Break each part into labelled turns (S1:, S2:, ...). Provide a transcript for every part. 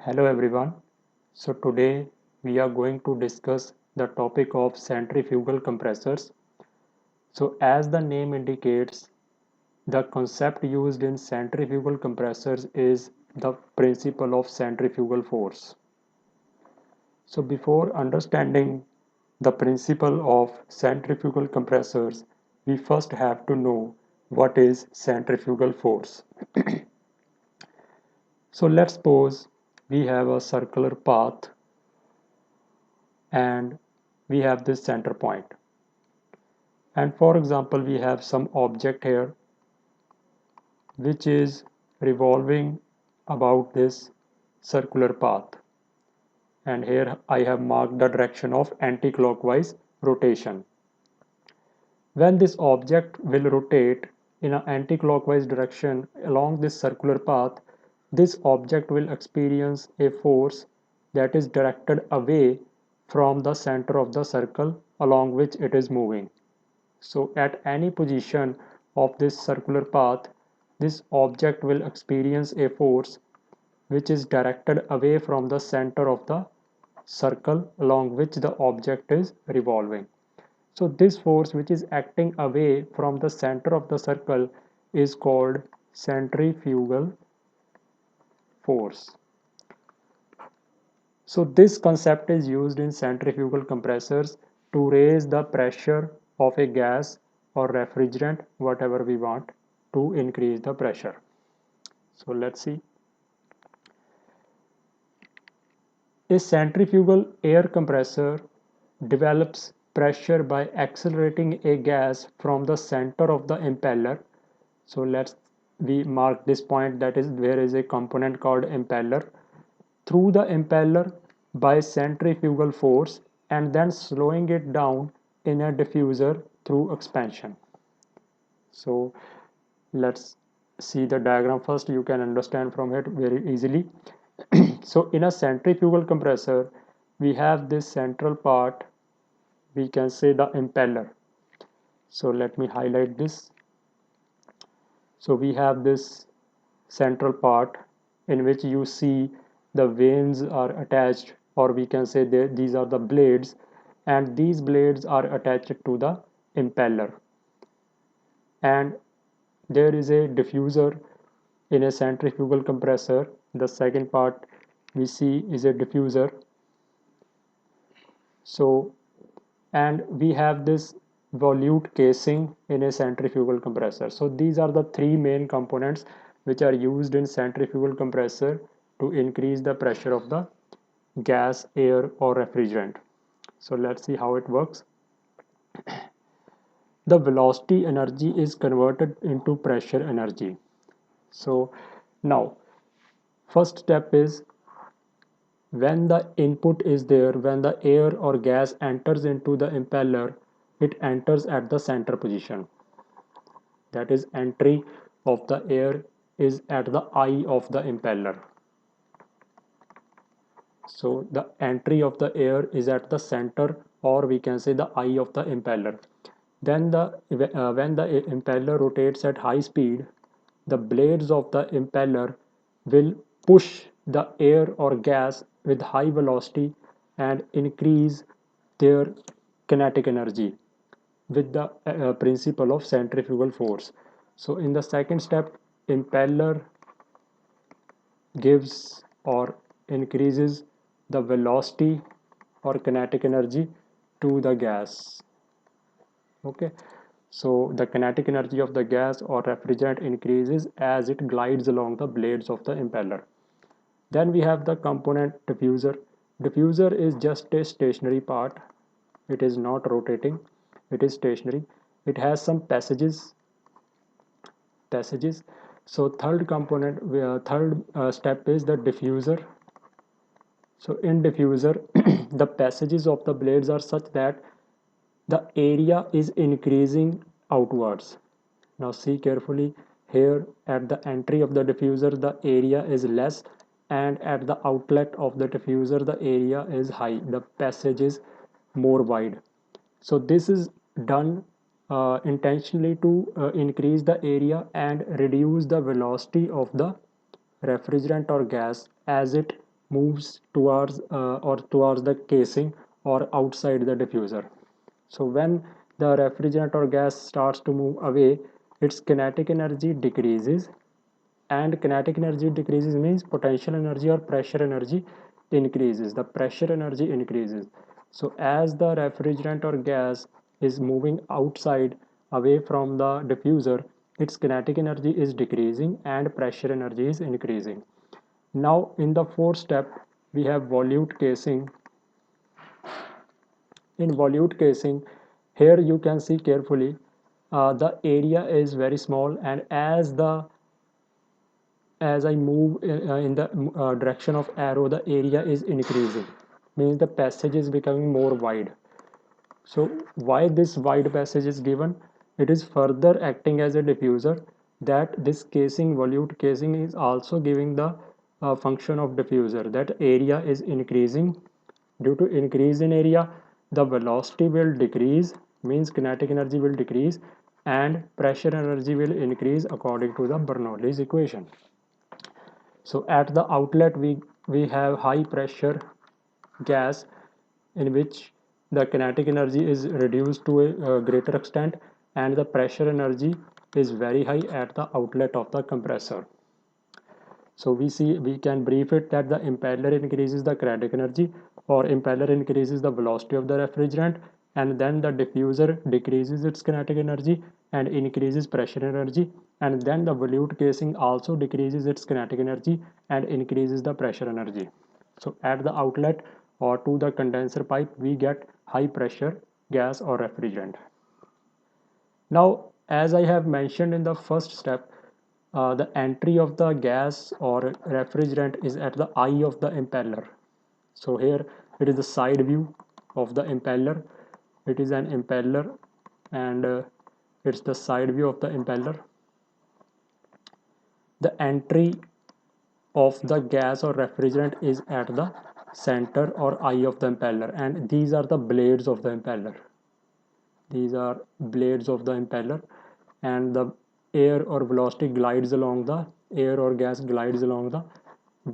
S1: Hello everyone. So today we are going to discuss the topic of centrifugal compressors. So as the name indicates, the concept used in centrifugal compressors is the principle of centrifugal force. So before understanding the principle of centrifugal compressors, we first have to know what is centrifugal force. So let's suppose we have a circular path and we have this center point. And for example, we have some object here which is revolving about this circular path. And here I have marked the direction of anti-clockwise rotation. When this object will rotate in an anti-clockwise direction along this circular path, this object will experience a force that is directed away from the center of the circle along which it is moving. So at any position of this circular path, this object will experience a force which is directed away from the center of the circle along which the object is revolving. So this force which is acting away from the center of the circle is called centrifugal force. So this concept is used in centrifugal compressors to raise the pressure of a gas or refrigerant, whatever we want, to increase the pressure. So let's see. A centrifugal air compressor develops pressure by accelerating a gas from the center of the impeller. So let's we mark this point, that is there is a component called impeller, through the impeller by centrifugal force and then slowing it down in a diffuser through expansion. So let's see the diagram first. You can understand from it very easily. So in a centrifugal compressor, we have this central part, we can say the impeller. So let me highlight this. So we have this central part in which you see the vanes are attached, or we can say these are the blades, and these blades are attached to the impeller. And there is a diffuser in a centrifugal compressor. The second part we see is a diffuser. So and we have this volute casing in a centrifugal compressor. So these are the three main components which are used in centrifugal compressor to increase the pressure of the gas, air or refrigerant. So let's see how it works. The velocity energy is converted into pressure energy. So now first step is, when the input is there, when the air or gas enters into the impeller, it enters at the center position. That is, entry of the air is at the eye of the impeller. So the entry of the air is at the center, or we can say the eye of the impeller. Then when the impeller rotates at high speed, the blades of the impeller will push the air or gas with high velocity and increase their kinetic energy with the principle of centrifugal force. So in the second step, impeller gives or increases the velocity or kinetic energy to the gas. Okay, so the kinetic energy of the gas or refrigerant increases as it glides along the blades of the impeller. Then we have the component diffuser. Diffuser is just a stationary part. It is not rotating, it is stationary. It has some passages. So third component, third step is the diffuser. So in diffuser, the passages of the blades are such that the area is increasing outwards. Now see carefully, here at the entry of the diffuser the area is less, and at the outlet of the diffuser the area is high, the passage is more wide. So this is done intentionally to increase the area and reduce the velocity of the refrigerant or gas as it moves towards the casing or outside the diffuser. So when the refrigerant or gas starts to move away, its kinetic energy decreases, and kinetic energy decreases means potential energy or pressure energy increases. The pressure energy increases. So as the refrigerant or gas is moving outside away from the diffuser, its kinetic energy is decreasing and pressure energy is increasing. Now in the fourth step, we have volute casing. In volute casing, here you can see carefully, the area is very small, and as I move in the direction of arrow, the area is increasing, means the passage is becoming more wide. So why this wide passage is given? It is further acting as a diffuser, that this casing, volute casing, is also giving the function of diffuser, that area is increasing. Due to increase in area, the velocity will decrease, means kinetic energy will decrease, and pressure energy will increase according to the Bernoulli's equation. So at the outlet, we have high pressure gas, in which the kinetic energy is reduced to a greater extent, and the pressure energy is very high at the outlet of the compressor. So we can brief it that the impeller increases the kinetic energy, or impeller increases the velocity of the refrigerant, and then the diffuser decreases its kinetic energy and increases pressure energy, and then the volute casing also decreases its kinetic energy and increases the pressure energy. So at the outlet or to the condenser pipe, we get high pressure gas or refrigerant. Now, as I have mentioned in the first step, the entry of the gas or refrigerant is at the eye of the impeller. So here it is the side view of the impeller. It is an impeller, and it's the side view of the impeller. The entry of the gas or refrigerant is at the center or eye of the impeller, and these are the blades of the impeller. These are blades of the impeller, and the air or velocity glides along the air or gas glides along the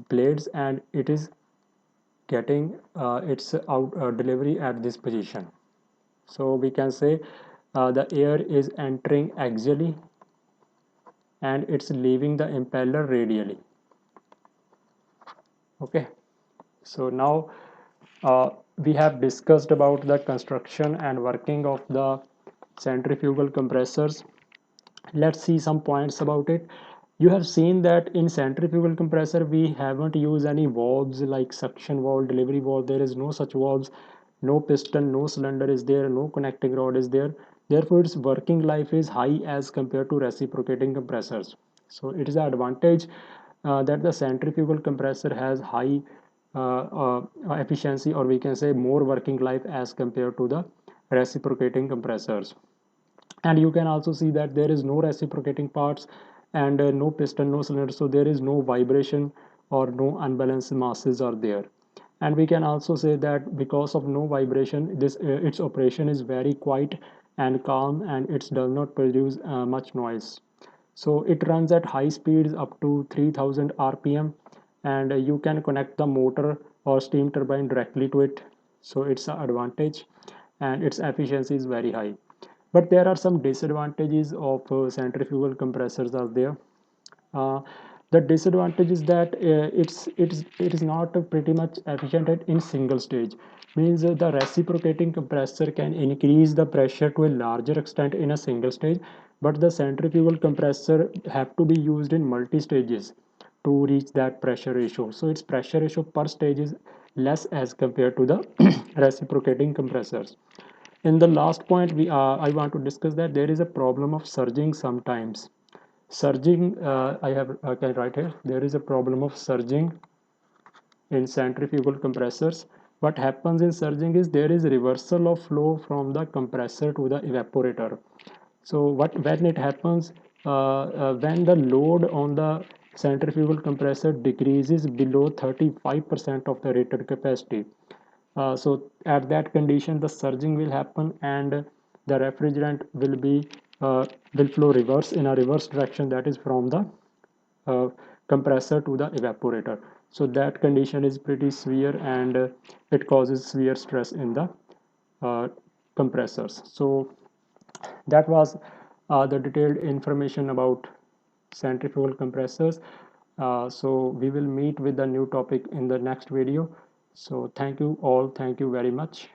S1: blades, and it is getting its out delivery at this position. So we can say the air is entering axially and it's leaving the impeller radially. Okay, so now we have discussed about the construction and working of the centrifugal compressors. Let's see some points about it. You have seen that in centrifugal compressor we haven't used any valves like suction valve, delivery valve. There is no such valves, no piston, no cylinder is there, no connecting rod is there. Therefore its working life is high as compared to reciprocating compressors. So it is an advantage that the centrifugal compressor has high efficiency, or we can say more working life as compared to the reciprocating compressors. And you can also see that there is no reciprocating parts, and no piston, no cylinder, so there is no vibration or no unbalanced masses are there. And we can also say that because of no vibration, this its operation is very quiet and calm, and it does not produce much noise. So it runs at high speeds up to 3000 rpm, and you can connect the motor or steam turbine directly to it. So it's an advantage, and its efficiency is very high. But there are some disadvantages of centrifugal compressors are there. uh, the disadvantage is that it is not pretty much efficient in single stage, means the reciprocating compressor can increase the pressure to a larger extent in a single stage, but the centrifugal compressor have to be used in multi stages to reach that pressure ratio. So its pressure ratio per stage is less as compared to the reciprocating compressors. In the last point, I want to discuss that there is a problem of surging sometimes. Surging, I can write here, there is a problem of surging in centrifugal compressors. What happens in surging is there is reversal of flow from the compressor to the evaporator. So what when it happens, when the load on the centrifugal compressor decreases below 35% of the rated capacity, so at that condition the surging will happen, and the refrigerant will flow reverse in a reverse direction, that is from the uh, compressor to the evaporator. So that condition is pretty severe, and it causes severe stress in the uh, compressors. So that was the detailed information about centrifugal compressors. So we will meet with the new topic in the next video. So thank you all, thank you very much.